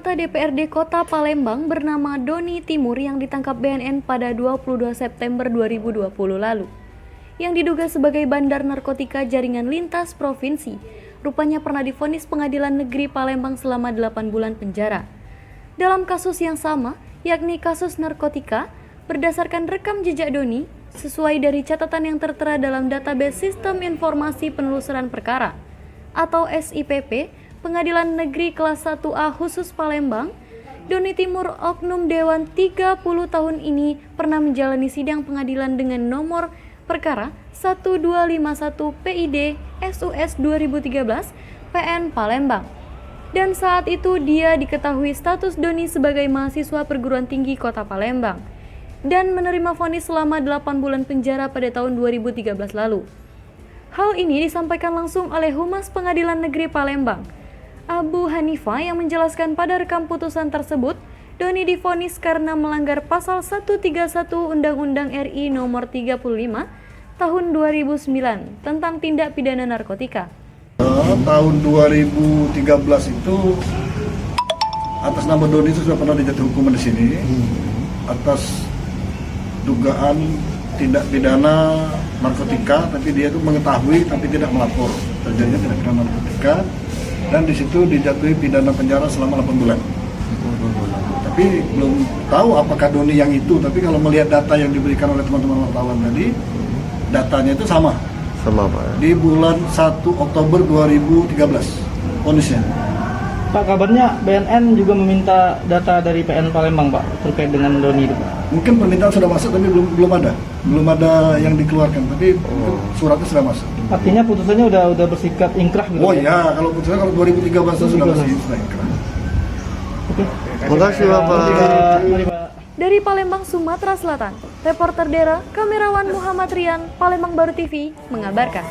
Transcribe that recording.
anggota DPRD Kota Palembang bernama Doni Timur yang ditangkap BNN pada 22 September 2020 lalu. Yang diduga sebagai bandar narkotika jaringan lintas provinsi, rupanya pernah divonis Pengadilan Negeri Palembang selama 8 bulan penjara. Dalam kasus yang sama, yakni kasus narkotika, berdasarkan rekam jejak Doni, sesuai dari catatan yang tertera dalam database Sistem Informasi Penelusuran Perkara, atau SIPP, Pengadilan Negeri Kelas 1A khusus Palembang, Doni Timur oknum Dewan 30 tahun ini pernah menjalani sidang pengadilan dengan nomor perkara 1251 PID SUS 2013 PN Palembang. Dan saat itu dia diketahui status Doni sebagai mahasiswa perguruan tinggi Kota Palembang dan menerima vonis selama 8 bulan penjara pada tahun 2013 lalu. Hal ini disampaikan langsung oleh Humas Pengadilan Negeri Palembang, Abu Hanifah, yang menjelaskan pada rekam putusan tersebut, Doni divonis karena melanggar pasal 131 Undang-Undang RI nomor 35 tahun 2009 tentang tindak pidana narkotika. Tahun 2013 itu atas nama Doni itu sudah pernah dijatuhi hukuman di sini atas dugaan tindak pidana narkotika, tapi dia itu mengetahui tapi tidak melapor terjadinya tindak pidana narkotika, dan di situ dijatuhi pidana penjara selama 8 bulan. Tapi belum tahu apakah Doni yang itu, tapi kalau melihat data yang diberikan oleh teman-teman wartawan tadi, datanya itu sama Pak. Di bulan 1 Oktober 2013 vonisnya. Pak, kabarnya BNN juga meminta data dari PN Palembang, Pak, terkait dengan Doni itu, Pak. Mungkin permintaan sudah masuk tapi belum ada yang dikeluarkan, tapi suratnya sudah masuk. Artinya putusannya udah bersikap ingkrah gitu. Oh iya, kalau putusannya kalau 2013 itu sudah ingkrah. Oke. Terima kasih Bapak. Mari, Pak. Dari Palembang, Sumatera Selatan, reporter Dera, kamerawan Muhammad Rian, Palembang Baru TV, mengabarkan.